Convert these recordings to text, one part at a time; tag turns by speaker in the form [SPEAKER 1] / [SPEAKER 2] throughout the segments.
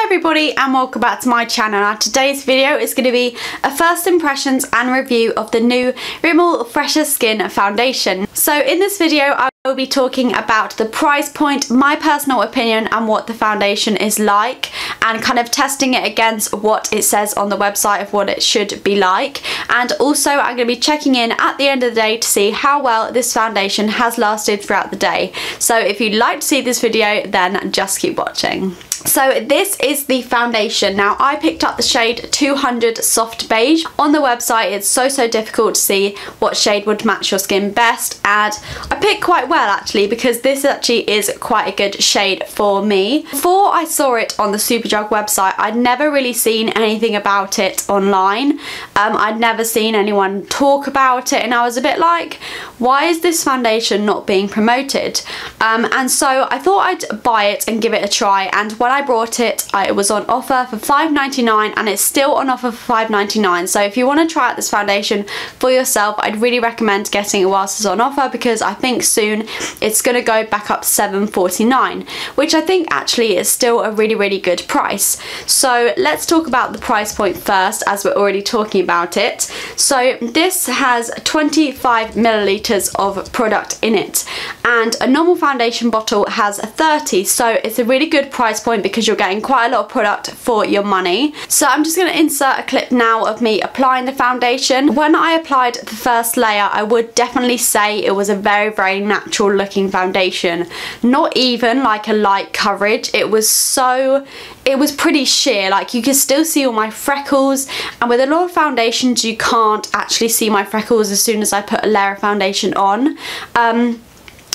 [SPEAKER 1] everybody and welcome back to my channel. Now today's video is going to be a first impressions and review of the new Rimmel Fresher Skin Foundation. So in this video I will be talking about the price point, my personal opinion and what the foundation is like, and kind of testing it against what it says on the website of what it should be like. And also I'm going to be checking in at the end of the day to see how well this foundation has lasted throughout the day. So if you'd like to see this video then just keep watching. So this is the foundation. Now I picked up the shade 200 Soft Beige. On the website it's so difficult to see what shade would match your skin best, and I picked quite well actually because this actually is quite a good shade for me. Before I saw it on the Superdrug website I'd never really seen anything about it online. I'd never seen anyone talk about it and I was a bit like, why is this foundation not being promoted? And so I thought I'd buy it and give it a try, and when I brought it, it was on offer for $5.99 and it's still on offer for $5.99. So if you want to try out this foundation for yourself, I'd really recommend getting it whilst it's on offer because I think soon it's going to go back up to $7.49, which I think actually is still a really good price. So let's talk about the price point first, as we're already talking about it. So this has 25 milliliters of product in it, and a normal foundation bottle has 30, so it's a really good price point because you're getting quite a lot of product for your money. So I'm just going to insert a clip now of me applying the foundation. When I applied the first layer I would definitely say it was a very natural looking foundation, not even like a light coverage. It was pretty sheer, like you can still see all my freckles, and with a lot of foundations you can't actually see my freckles as soon as I put a layer of foundation on.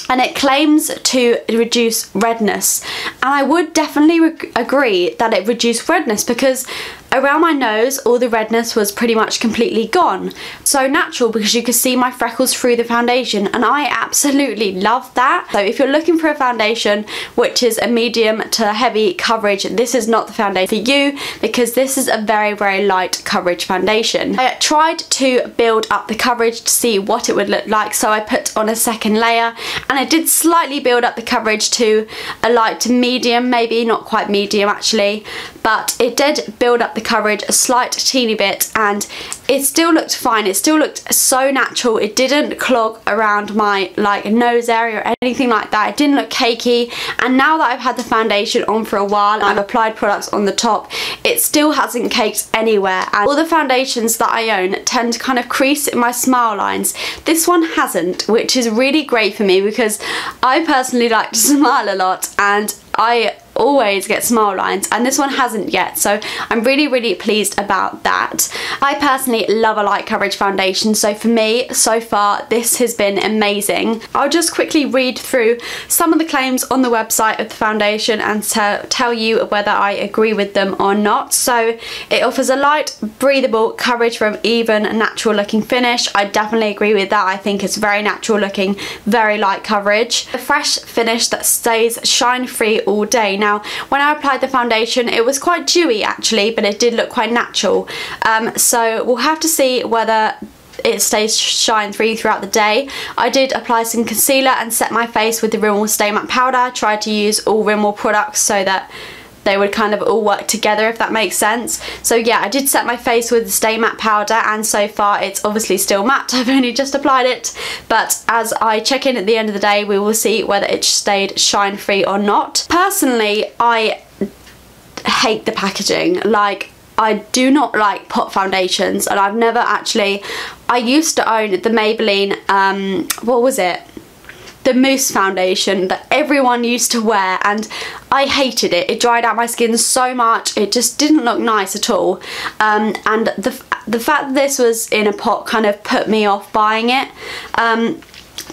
[SPEAKER 1] And it claims to reduce redness, and I would definitely agree that it reduced redness because around my nose all the redness was pretty much completely gone. So natural because you could see my freckles through the foundation, and I absolutely love that. So if you're looking for a foundation which is a medium to heavy coverage, this is not the foundation for you because this is a very light coverage foundation. I tried to build up the coverage to see what it would look like, so I put on a second layer and I did slightly build up the coverage to a light to medium, maybe not quite medium actually, but it did build up the coverage a slight teeny bit and it still looked fine. It still looked so natural. It didn't clog around my like nose area or anything like that. It didn't look cakey, and now that I've had the foundation on for a while and I've applied products on the top, it still hasn't caked anywhere. And all the foundations that I own tend to kind of crease in my smile lines. This one hasn't, which is really great for me because I personally like to smile a lot and I always get smile lines, and this one hasn't yet, so I'm really pleased about that. I personally love a light coverage foundation, so for me so far this has been amazing. I'll just quickly read through some of the claims on the website of the foundation and tell you whether I agree with them or not. So it offers a light breathable coverage from even natural looking finish. I definitely agree with that. I think it's very natural looking, very light coverage. A fresh finish that stays shine free all day. Now when I applied the foundation it was quite dewy actually, but it did look quite natural, so we'll have to see whether it stays shine free throughout the day. I did apply some concealer and set my face with the Rimmel Stay Matte Powder. I tried to use all Rimmel products so that they would kind of all work together, if that makes sense. So yeah, I did set my face with the Stay Matte Powder and so far it's obviously still matte. I've only just applied it, but as I check in at the end of the day we will see whether it stayed shine free or not. Personally I hate the packaging. Like, I do not like pot foundations, and I've never actually, I used to own the Maybelline, what was it? The Mousse foundation that everyone used to wear, and I hated it. It dried out my skin so much. It just didn't look nice at all. And the fact that this was in a pot kind of put me off buying it.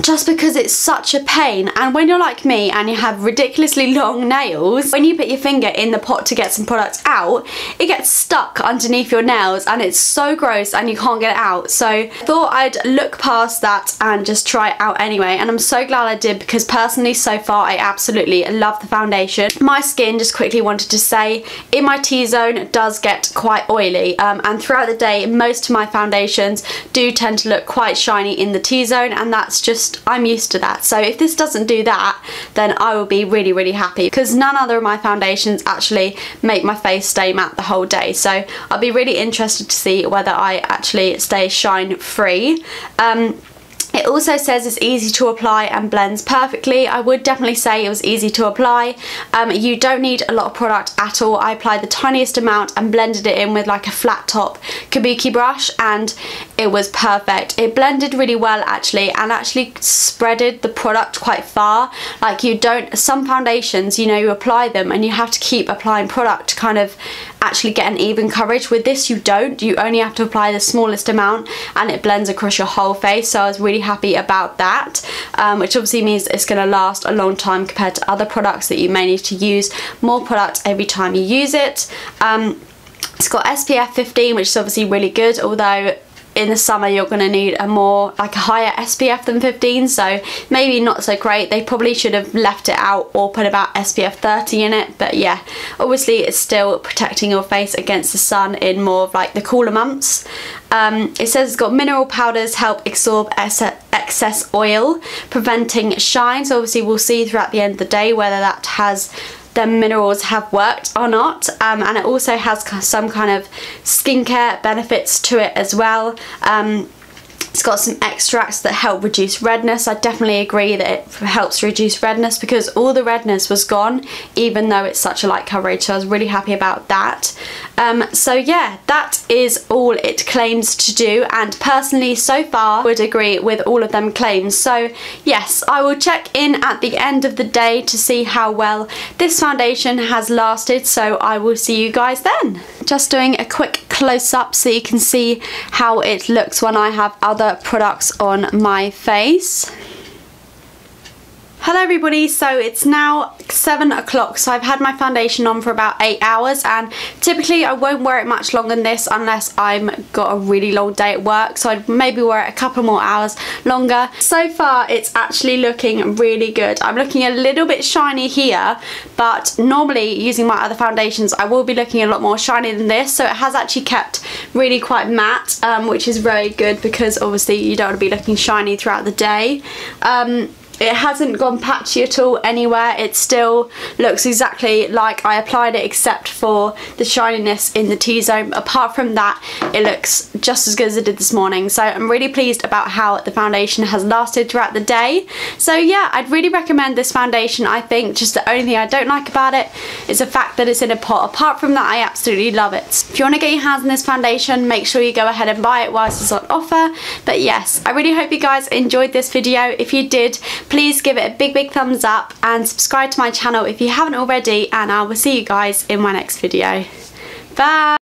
[SPEAKER 1] Just because it's such a pain, and when you're like me and you have ridiculously long nails, when you put your finger in the pot to get some product out, it gets stuck underneath your nails and it's so gross and you can't get it out. So I thought I'd look past that and just try it out anyway, and I'm so glad I did because personally so far I absolutely love the foundation. My skin, just quickly wanted to say, in my T-zone does get quite oily, and throughout the day most of my foundations do tend to look quite shiny in the T-zone, and that's just I'm used to that. So if this doesn't do that, then I will be really, really happy, because none other of my foundations actually make my face stay matte the whole day. So I'll be really interested to see whether I actually stay shine free. It also says it's easy to apply and blends perfectly. I would definitely say it was easy to apply. You don't need a lot of product at all. I applied the tiniest amount and blended it in with like a flat top kabuki brush, and it was perfect. It blended really well actually, and actually spreaded the product quite far. Like, you don't, some foundations, you know, you apply them and you have to keep applying product to kind of actually get an even coverage. With this you don't, you only have to apply the smallest amount and it blends across your whole face. So I was really happy about that, which obviously means it's going to last a long time compared to other products that you may need to use more product every time you use it. It's got SPF 15, which is obviously really good, although in the summer you're going to need a more, like a higher SPF than 15, so maybe not so great. They probably should have left it out or put about SPF 30 in it, but yeah, obviously it's still protecting your face against the sun in more of like the cooler months. It says it's got mineral powders, help absorb excess oil, preventing shine. So obviously we'll see throughout the end of the day whether that has, the minerals have worked or not, and it also has some kind of skincare benefits to it as well. It's got some extracts that help reduce redness. I definitely agree that it helps reduce redness, because all the redness was gone even though it's such a light coverage, so I was really happy about that. So yeah, that is all it claims to do, and personally so far would agree with all of them claims. So yes, I will check in at the end of the day to see how well this foundation has lasted, so I will see you guys then. Just doing a quick close-up so you can see how it looks when I have other products on my face. Hello everybody, so it's now 7 o'clock, so I've had my foundation on for about 8 hours, and typically I won't wear it much longer than this unless I've got a really long day at work, so I'd maybe wear it a couple more hours longer. So far it's actually looking really good. I'm looking a little bit shiny here, but normally using my other foundations I will be looking a lot more shiny than this, so it has actually kept really quite matte, which is very good, because obviously you don't want to be looking shiny throughout the day. It hasn't gone patchy at all anywhere. It still looks exactly like I applied it, except for the shininess in the T-zone. Apart from that, it looks just as good as it did this morning. So I'm really pleased about how the foundation has lasted throughout the day. So yeah, I'd really recommend this foundation. I think just the only thing I don't like about it is the fact that it's in a pot. Apart from that, I absolutely love it. If you want to get your hands on this foundation, make sure you go ahead and buy it whilst it's on offer. But yes, I really hope you guys enjoyed this video. If you did, please give it a big thumbs up and subscribe to my channel if you haven't already, and I will see you guys in my next video. Bye!